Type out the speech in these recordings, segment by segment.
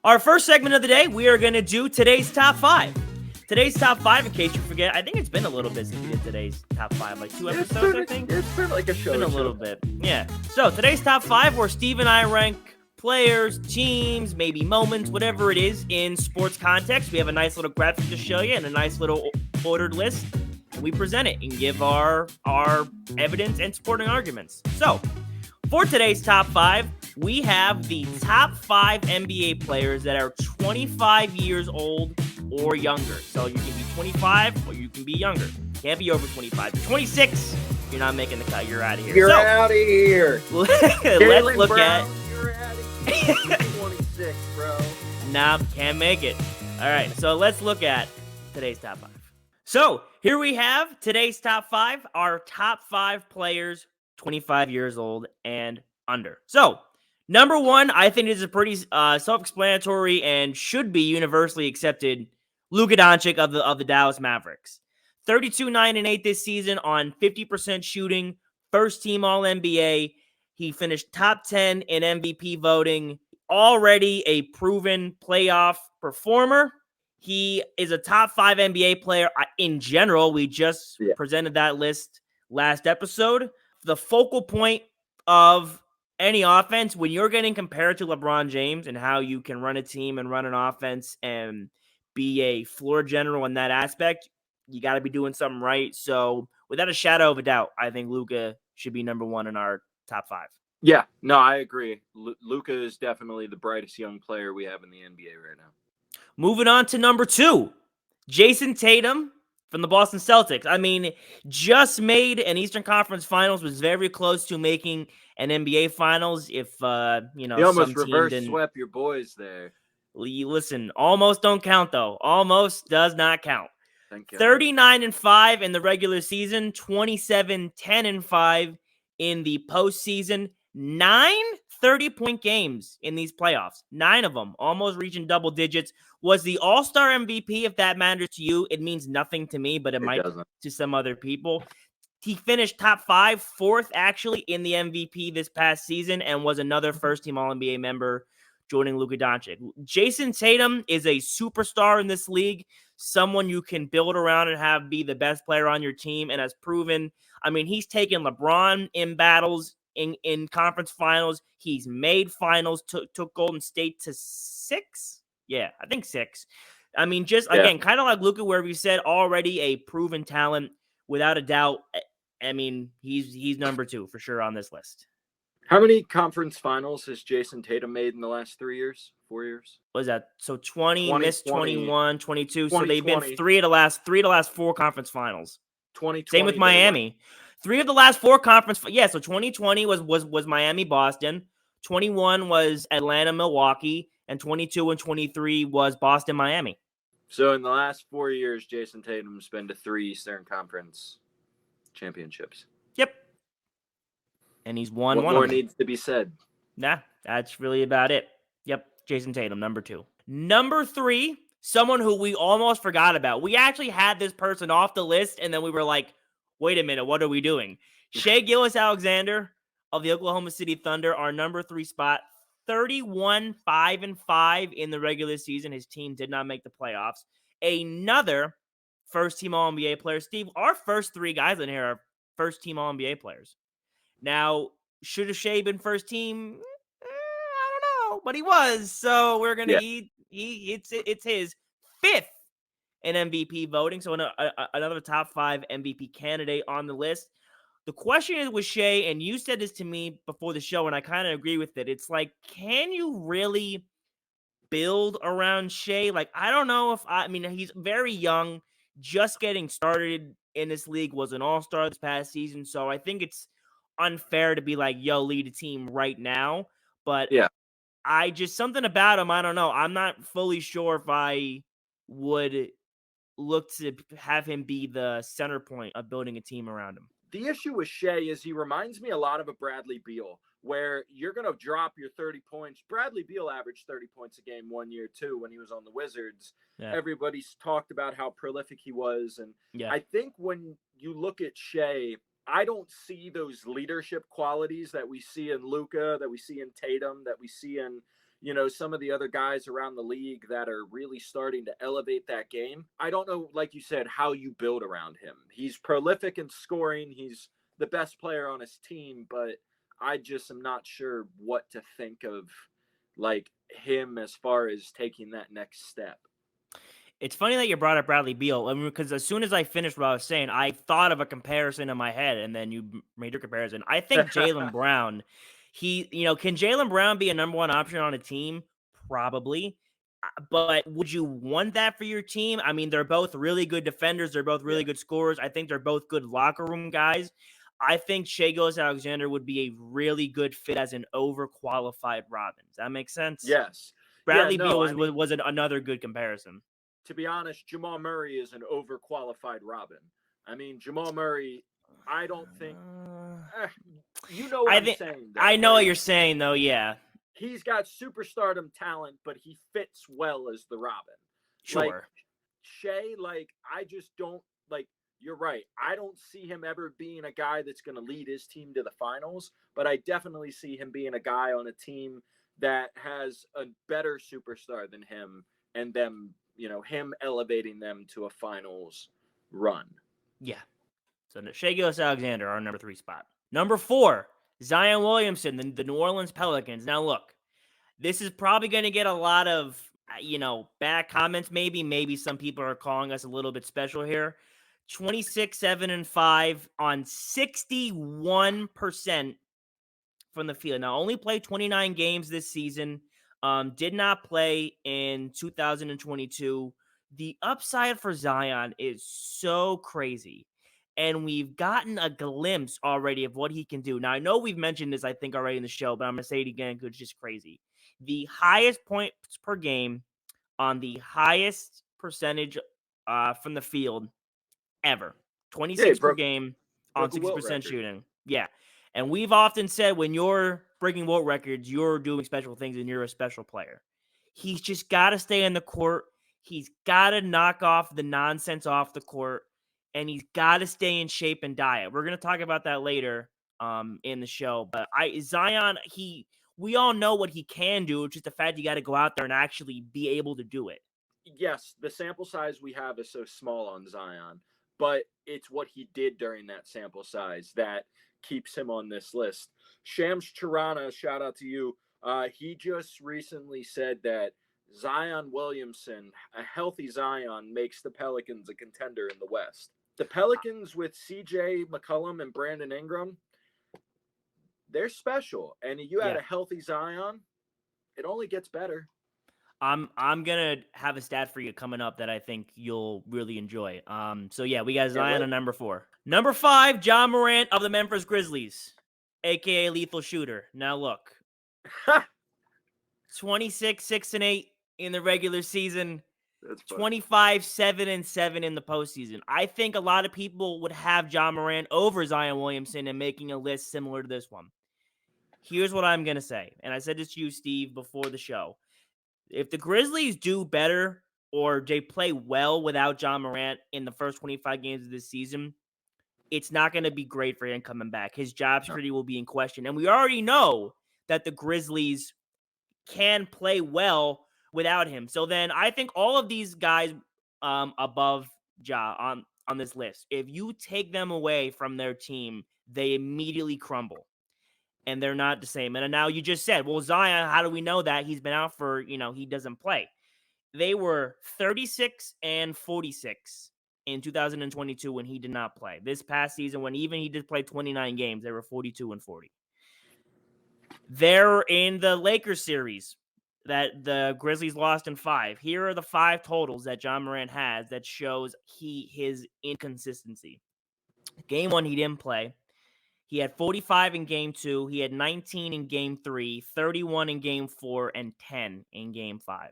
Our first segment of the day, we are going to do today's top five. Today's top five, in case you forget, I think it's been a little bit since we did today's top five, like 2 episodes, I think. It's been like a show. It's been a little bit. Yeah. So today's top five, where Steve and I rank players, teams, maybe moments, whatever it is in sports context. We have a nice little graphic to show you and a nice little ordered list. And we present it and give our evidence and supporting arguments. So for today's top five, we have the top 5 NBA players that are 25 years old or younger. So you can be 25 or you can be younger. Can't be over 25. 26, you're not making the cut. You're out of here. You're out of here. Let's look at. You're out of here. 26, bro. Nah, can't make it. All right, so let's look at today's top 5. So here we have today's top 5. Our top 5 players, 25 years old and under. So number 1, I think is a pretty self-explanatory and should be universally accepted. Luka Doncic of the Dallas Mavericks. 32, 9, and 8 this season on 50% shooting. First team All-NBA. He finished top 10 in MVP voting. Already a proven playoff performer. He is a top 5 NBA player in general. We just presented that list last episode. The focal point of any offense, when you're getting compared to LeBron James and how you can run a team and run an offense and be a floor general in that aspect, you got to be doing something right. So without a shadow of a doubt, I think Luka should be number 1 in our top 5. Yeah, no, I agree. Luka is definitely the brightest young player we have in the NBA right now. Moving on to number 2, Jason Tatum from the Boston Celtics. I mean, just made an Eastern Conference Finals, was very close to making an NBA Finals. If you almost reverse swept your boys there. Listen, almost don't count though. Almost does not count. 39-5 in the regular season, 27, 10-5 in the postseason. 9 30-point games in these playoffs. 9 of them, almost reaching double digits. Was the All-Star MVP, if that matters to you? It means nothing to me, but it might to some other people. He finished top 5, 4th actually in the MVP this past season, and was another first-team All-NBA member, joining Luka Doncic. Jason Tatum is a superstar in this league, someone you can build around and have be the best player on your team, and has proven. I mean, he's taken LeBron in battles in conference finals. He's made finals, took Golden State to 6. Yeah, I think 6. I mean, just again, kind of like Luka, where we said already a proven talent without a doubt. I mean, he's number 2 for sure on this list. How many conference finals has Jason Tatum made in the last 3 years? 4 years? What is that? So 20 missed 21, 22. So they've been 3 of the last 4 conference finals. 2020. Same with Miami. 3 of the last 4 conference. Yeah, so 2020 was Miami, Boston. 21 was Atlanta, Milwaukee, and 22 and 23 was Boston, Miami. So in the last 4 years, Jason Tatum's been to 3 Eastern Conference championships. Yep. And he's won one. What more needs to be said? Nah, that's really about it. Yep, Jason Tatum, number 2. Number 3, someone who we almost forgot about. We actually had this person off the list, and then we were like, wait a minute, what are we doing? Shai Gilgeous-Alexander of the Oklahoma City Thunder, our number 3 spot. 31, 5-5 in the regular season. His team did not make the playoffs. Another first-team All-NBA player. Steve, our first 3 guys in here are first-team All-NBA players. Now, should have Shai been first team? I don't know, but he was. So we're gonna it's his 5th in MVP voting. So another top 5 MVP candidate on the list. The question is with Shai, and you said this to me before the show, and I kind of agree with it. It's like, can you really build around Shai? Like, I don't know if I mean, he's very young, just getting started in this league, was an all-star this past season. So I think it's unfair to be like, yo, lead a team right now. But I just, something about him, I don't know. I'm not fully sure if I would look to have him be the center point of building a team around him. The issue with Shai is he reminds me a lot of a Bradley Beal, where you're going to drop your 30 points. Bradley Beal averaged 30 points a game one year, too, when he was on the Wizards. Yeah. Everybody's talked about how prolific he was. And I think when you look at Shai, I don't see those leadership qualities that we see in Luka, that we see in Tatum, that we see in some of the other guys around the league that are really starting to elevate that game. I don't know, like you said, how you build around him. He's prolific in scoring. He's the best player on his team, but I just am not sure what to think of like him as far as taking that next step. It's funny that you brought up Bradley Beal. I mean, because as soon as I finished what I was saying, I thought of a comparison in my head, and then you made your comparison. I think Jaylen Brown, can Jaylen Brown be a number one option on a team? Probably. But would you want that for your team? I mean, they're both really good defenders. They're both really good scorers. I think they're both good locker room guys. I think Shai Gilgeous-Alexander would be a really good fit as an overqualified Robin. Does that make sense? Yes. Bradley Beal was another good comparison. To be honest, Jamal Murray is an overqualified Robin. I mean, Jamal Murray, I don't think you know what I'm saying. Though, I know what you're saying, though. Yeah, he's got superstardom talent, but he fits well as the Robin. Sure. Like, Shai, I just don't like. You're right. I don't see him ever being a guy that's going to lead his team to the finals, but I definitely see him being a guy on a team that has a better superstar than him, and them, him elevating them to a finals run. Yeah. So Shai Gilgeous-Alexander, our number 3 spot. Number 4, Zion Williamson, the New Orleans Pelicans. Now, look, this is probably going to get a lot of, bad comments. Maybe some people are calling us a little bit special here. 26, 7, and 5 on 61% from the field. Now, only played 29 games this season. Did not play in 2022. The upside for Zion is so crazy. And we've gotten a glimpse already of what he can do. Now, I know we've mentioned this, I think, already in the show, but I'm going to say it again because it's just crazy. The highest points per game on the highest percentage from the field ever. 26 per game on 60% shooting. Yeah. And we've often said when you're breaking Wilt records, you're doing special things and you're a special player. He's just got to stay in the court. He's got to knock off the nonsense off the court. And he's got to stay in shape and diet. We're going to talk about that later in the show. But Zion, we all know what he can do. It's just the fact you got to go out there and actually be able to do it. Yes, the sample size we have is so small on Zion, but it's what he did during that sample size that keeps him on this list. Shams Charana, shout out to you. He just recently said that Zion Williamson, a healthy Zion, makes the Pelicans a contender in the West. The Pelicans with CJ McCollum and Brandon Ingram, they're special. And you had a healthy Zion, it only gets better. I'm gonna have a stat for you coming up that I think you'll really enjoy. So yeah, we got Zion on number 4. Number 5, Ja Morant of the Memphis Grizzlies, aka Lethal Shooter. Now look, 26, 6, and 8 in the regular season. 25, 7, and 7 in the postseason. I think a lot of people would have Ja Morant over Zion Williamson and making a list similar to this one. Here's what I'm gonna say, and I said this to you, Steve, before the show. If the Grizzlies do better or they play well without Ja Morant in the first 25 games of this season, it's not going to be great for him coming back. His job security will be in question. And we already know that the Grizzlies can play well without him. So then I think all of these guys above Ja on this list, if you take them away from their team, they immediately crumble. And they're not the same. And now you just said, well, Zion, how do we know that? He's been out for, he doesn't play. They were 36 and 46 in 2022 when he did not play. This past season, when even he did play 29 games, they were 42 and 40. They're in the Lakers series that the Grizzlies lost in 5. Here are the 5 totals that Ja Morant has that shows his inconsistency. Game 1, he didn't play. He had 45 in game 2. He had 19 in game 3, 31 in game 4, and 10 in game 5.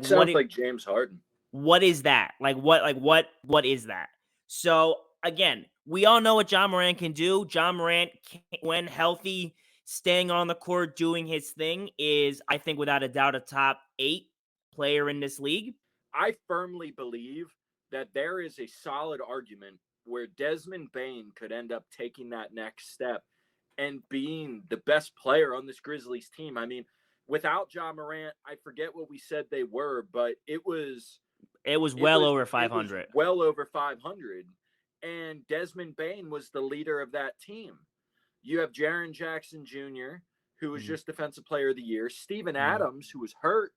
Sounds like James Harden. What is that? What is that? So again, we all know what Ja Morant can do. Ja Morant, when healthy, staying on the court, doing his thing, is, I think, without a doubt, a top 8 player in this league. I firmly believe that there is a solid argument where Desmond Bane could end up taking that next step and being the best player on this Grizzlies team. I mean, without Ja Morant, I forget what we said they were, but it was well over 500. Well over 500. And Desmond Bane was the leader of that team. You have Jaren Jackson Jr., who was just Defensive Player of the Year. Steven Adams, who was hurt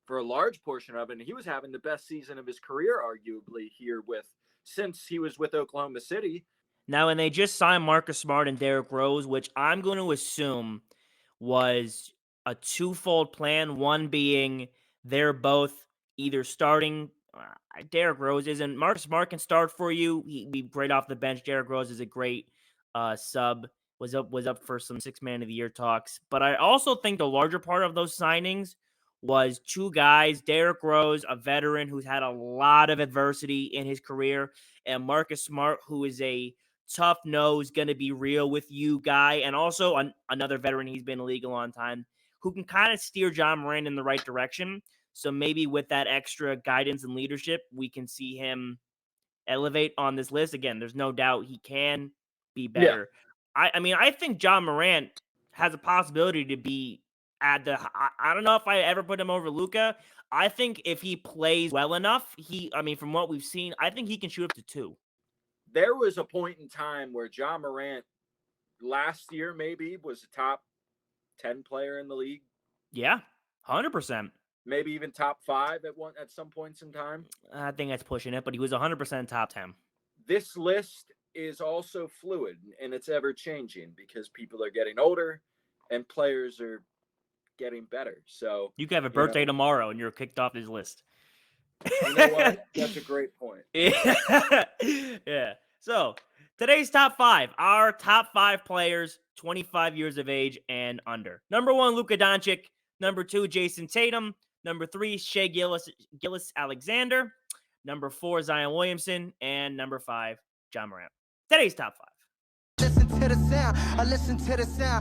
for a large portion of it, and he was having the best season of his career, arguably, since he was with Oklahoma City. Now, and they just signed Marcus Smart and Derrick Rose, which I'm going to assume was a twofold plan. One being they're both either starting. Derrick Rose isn't. Marcus Smart can start for you. He'd be great off the bench. Derrick Rose is a great sub. Was up for some 6 Man of the Year talks. But I also think the larger part of those signings was two guys, Derrick Rose, a veteran who's had a lot of adversity in his career, and Marcus Smart, who is a tough nose, going to be real with you guy, and also another veteran. He's been in the league a long time, who can kind of steer Ja Morant in the right direction. So maybe with that extra guidance and leadership, we can see him elevate on this list. Again, there's no doubt he can be better. Yeah. I think Ja Morant has a possibility to be at the. I don't know if I ever put him over Luka. I think if he plays well enough, from what we've seen, I think he can shoot up to 2. There was a point in time where Ja Morant last year maybe was a top 10 player in the league. Yeah, 100%. Maybe even top 5 at some points in time. I think that's pushing it, but he was 100% top 10. This list is also fluid, and it's ever changing because people are getting older and players are getting better. So you could have a birthday tomorrow and you're kicked off his list. You know what? That's a great point. Yeah. So today's top 5, our top 5 players, 25 years of age and under. Number 1, Luka Doncic. Number 2, Jason Tatum. Number 3, Shai Gilgeous-Alexander. Number 4, Zion Williamson. And number 5, Ja Morant. Today's top 5. Listen to the sound. I listen to the sound.